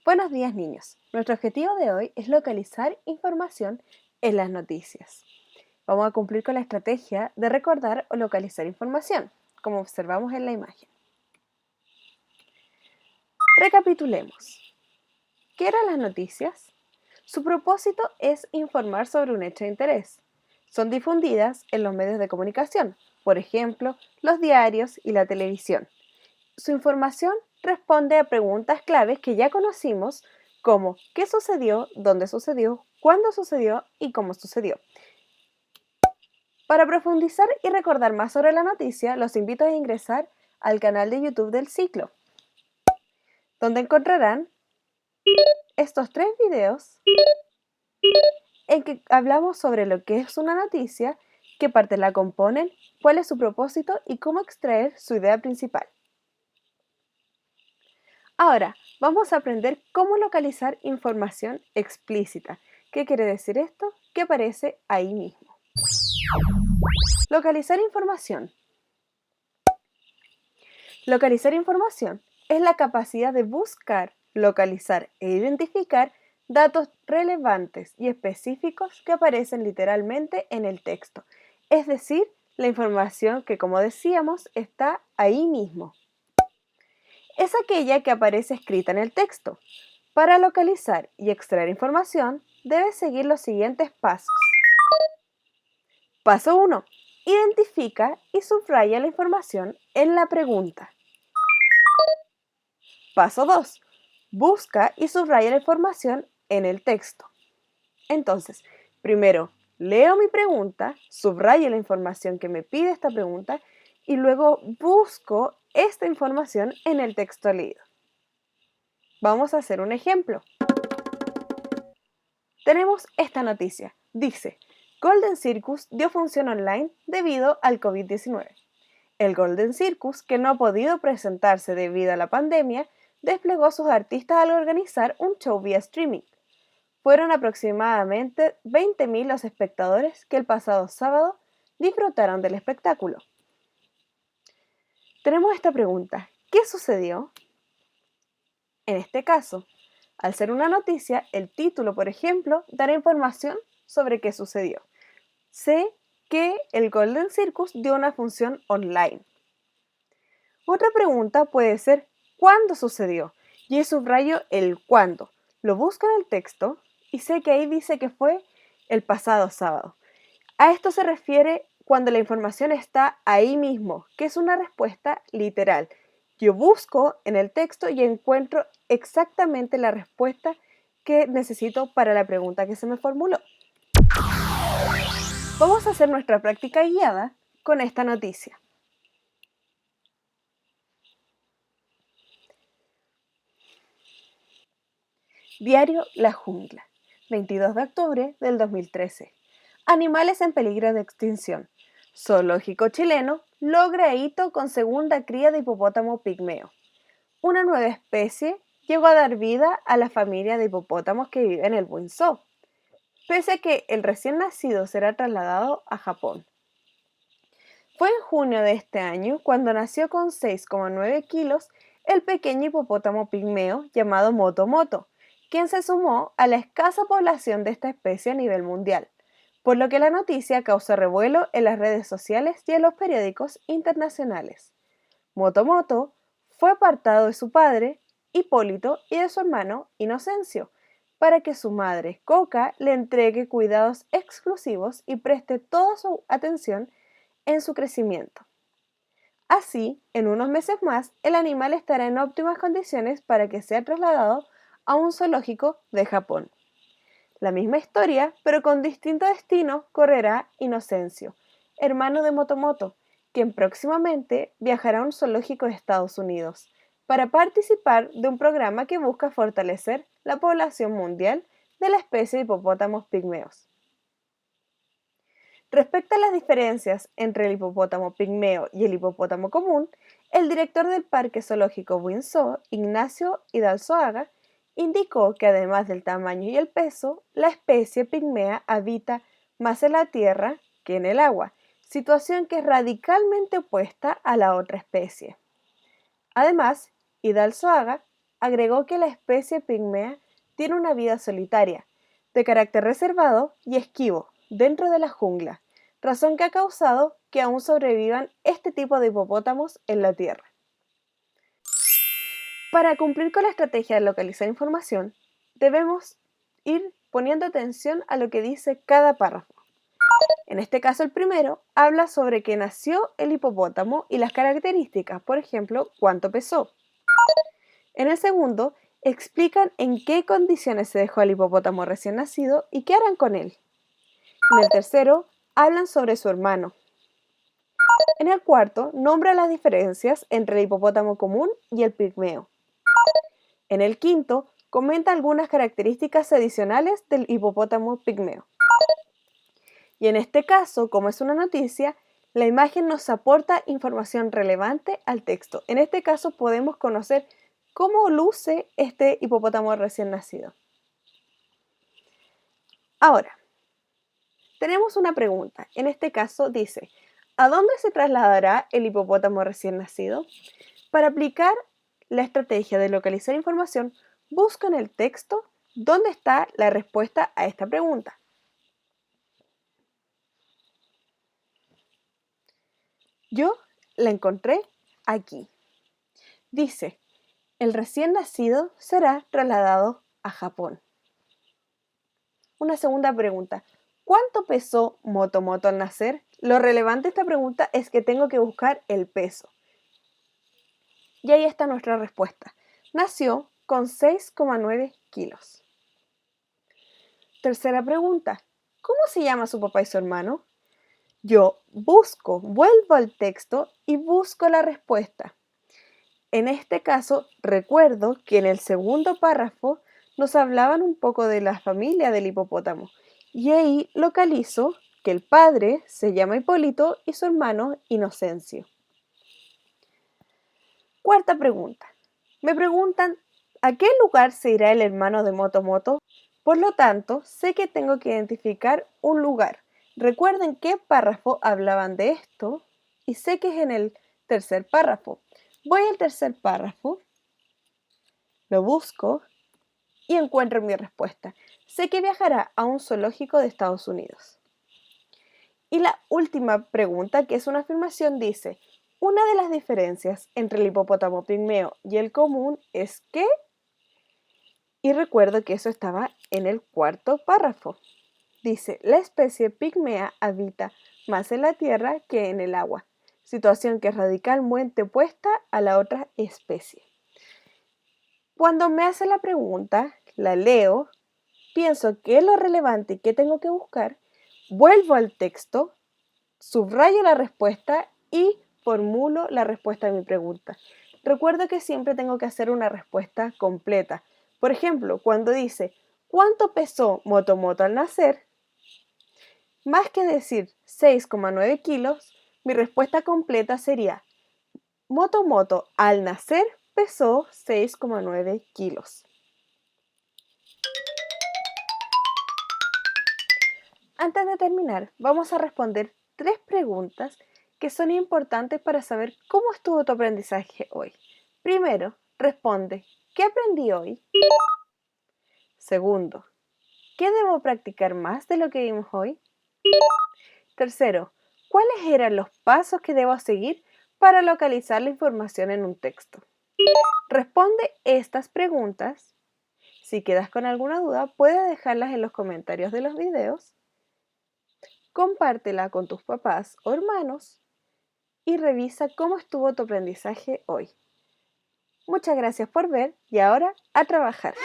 Buenos días, niños. Nuestro objetivo de hoy es localizar información en las noticias. Vamos a cumplir con la estrategia de recordar o localizar información, como observamos en la imagen. Recapitulemos. ¿Qué eran las noticias? Su propósito es informar sobre un hecho de interés. Son difundidas en los medios de comunicación, por ejemplo, los diarios y la televisión. Su información responde a preguntas claves que ya conocimos, como ¿qué sucedió?, ¿dónde sucedió?, ¿cuándo sucedió? Y cómo sucedió. Para profundizar y recordar más sobre la noticia, los invito a ingresar al canal de YouTube del ciclo, donde encontrarán estos 3 videos en que hablamos sobre lo que es una noticia, qué partes la componen, cuál es su propósito y cómo extraer su idea principal. Ahora, vamos a aprender cómo localizar información explícita. ¿Qué quiere decir esto? Que aparece ahí mismo. Localizar información. Localizar información es la capacidad de buscar, localizar e identificar datos relevantes y específicos que aparecen literalmente en el texto. Es decir, la información que, como decíamos, está ahí mismo. Es aquella que aparece escrita en el texto. Para localizar y extraer información, debes seguir los siguientes pasos. Paso 1. Identifica y subraya la información en la pregunta. Paso 2. Busca y subraya la información en el texto. Entonces, primero leo mi pregunta, subrayo la información que me pide esta pregunta y luego busco esta información en el texto leído. Vamos a hacer un ejemplo. Tenemos esta noticia. Dice, Golden Circus dio función online debido al COVID-19. El Golden Circus, que no ha podido presentarse debido a la pandemia, desplegó a sus artistas al organizar un show vía streaming. Fueron aproximadamente 20.000 los espectadores que el pasado sábado disfrutaron del espectáculo. Tenemos esta pregunta, ¿qué sucedió? En este caso, al ser una noticia, el título, por ejemplo, dará información sobre qué sucedió. Sé que el Golden Circus dio una función online. Otra pregunta puede ser, ¿cuándo sucedió? Y subrayo el cuándo. Lo busco en el texto y sé que ahí dice que fue el pasado sábado. A esto se refiere cuando la información está ahí mismo, que es una respuesta literal. Yo busco en el texto y encuentro exactamente la respuesta que necesito para la pregunta que se me formuló. Vamos a hacer nuestra práctica guiada con esta noticia. Diario La Jungla, 22 de octubre del 2013. Animales en peligro de extinción. Zoológico chileno logra hito con segunda cría de hipopótamo pigmeo. Una nueva especie llegó a dar vida a la familia de hipopótamos que vive en el Buen Zoo, pese a que el recién nacido será trasladado a Japón. Fue en junio de este año cuando nació con 6,9 kilos el pequeño hipopótamo pigmeo llamado Moto, quien se sumó a la escasa población de esta especie a nivel mundial, por lo que la noticia causó revuelo en las redes sociales y en los periódicos internacionales. Moto fue apartado de su padre, Hipólito, y de su hermano, Inocencio, para que su madre, Coca, le entregue cuidados exclusivos y preste toda su atención en su crecimiento. Así, en unos meses más, el animal estará en óptimas condiciones para que sea trasladado a un zoológico de Japón. La misma historia, pero con distinto destino, correrá Inocencio, hermano de Moto, quien próximamente viajará a un zoológico de Estados Unidos para participar de un programa que busca fortalecer la población mundial de la especie de hipopótamos pigmeos. Respecto a las diferencias entre el hipopótamo pigmeo y el hipopótamo común, el director del Parque Zoológico Buen Zoo, Ignacio Hidalzoaga, indicó que además del tamaño y el peso, la especie pigmea habita más en la tierra que en el agua, situación que es radicalmente opuesta a la otra especie. Además, Hidalzoaga agregó que la especie pigmea tiene una vida solitaria, de carácter reservado y esquivo, dentro de la jungla, razón que ha causado que aún sobrevivan este tipo de hipopótamos en la Tierra. Para cumplir con la estrategia de localizar información, debemos ir poniendo atención a lo que dice cada párrafo. En este caso, el primero habla sobre que nació el hipopótamo y las características, por ejemplo, cuánto pesó. En el segundo, explican en qué condiciones se dejó al hipopótamo recién nacido y qué harán con él. En el tercero, hablan sobre su hermano. En el cuarto, nombra las diferencias entre el hipopótamo común y el pigmeo. En el quinto, comenta algunas características adicionales del hipopótamo pigmeo. Y en este caso, como es una noticia, la imagen nos aporta información relevante al texto. En este caso podemos conocer cómo luce este hipopótamo recién nacido. Ahora, tenemos una pregunta. En este caso dice, ¿a dónde se trasladará el hipopótamo recién nacido? Para aplicar la estrategia de localizar información, busca en el texto dónde está la respuesta a esta pregunta. Yo la encontré aquí. Dice, el recién nacido será trasladado a Japón. Una segunda pregunta, ¿cuánto pesó Moto Moto al nacer? Lo relevante de esta pregunta es que tengo que buscar el peso. Y ahí está nuestra respuesta. Nació con 6,9 kilos. Tercera pregunta, ¿cómo se llama su papá y su hermano? Yo vuelvo al texto y busco la respuesta. En este caso, recuerdo que en el segundo párrafo nos hablaban un poco de la familia del hipopótamo y ahí localizo que el padre se llama Hipólito y su hermano Inocencio. Cuarta pregunta. Me preguntan, ¿a qué lugar se irá el hermano de Moto Moto? Por lo tanto, sé que tengo que identificar un lugar. Recuerden qué párrafo hablaban de esto y sé que es en el tercer párrafo. Voy al tercer párrafo, lo busco y encuentro mi respuesta. Sé que viajará a un zoológico de Estados Unidos. Y la última pregunta, que es una afirmación, dice, una de las diferencias entre el hipopótamo pigmeo y el común es que... Y recuerdo que eso estaba en el cuarto párrafo. Dice, la especie pigmea habita más en la tierra que en el agua, situación que es radicalmente opuesta a la otra especie. Cuando me hace la pregunta, la leo, pienso qué es lo relevante y qué tengo que buscar, vuelvo al texto, subrayo la respuesta y formulo la respuesta a mi pregunta. Recuerdo que siempre tengo que hacer una respuesta completa. Por ejemplo, cuando dice, ¿cuánto pesó Moto Moto al nacer? Más que decir 6,9 kilos, mi respuesta completa sería, Moto Moto al nacer pesó 6,9 kilos. Antes de terminar, vamos a responder 3 preguntas que son importantes para saber cómo estuvo tu aprendizaje hoy. Primero, responde, ¿qué aprendí hoy? Segundo, ¿qué debo practicar más de lo que vimos hoy? Tercero, ¿cuáles eran los pasos que debo seguir para localizar la información en un texto? Responde estas preguntas. Si quedas con alguna duda, puedes dejarlas en los comentarios de los videos. Compártela con tus papás o hermanos y revisa cómo estuvo tu aprendizaje hoy. Muchas gracias por ver y ahora a trabajar.